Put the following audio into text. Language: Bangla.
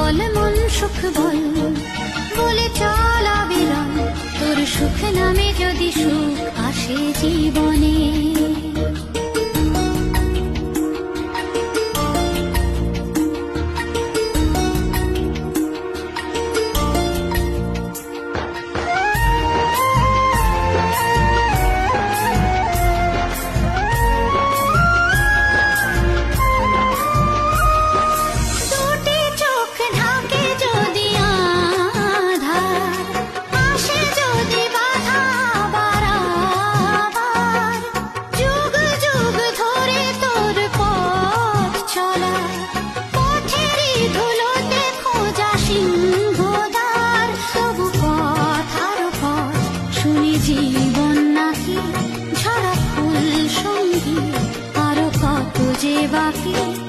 বল মন সুখ বল, বলে চল আবিরন, তোর সুখ নামে যদি সুখ আসে জীবনে। জীবন নাকি ঝরা ফুল সঙ্গী, আরো কত যে বাকি।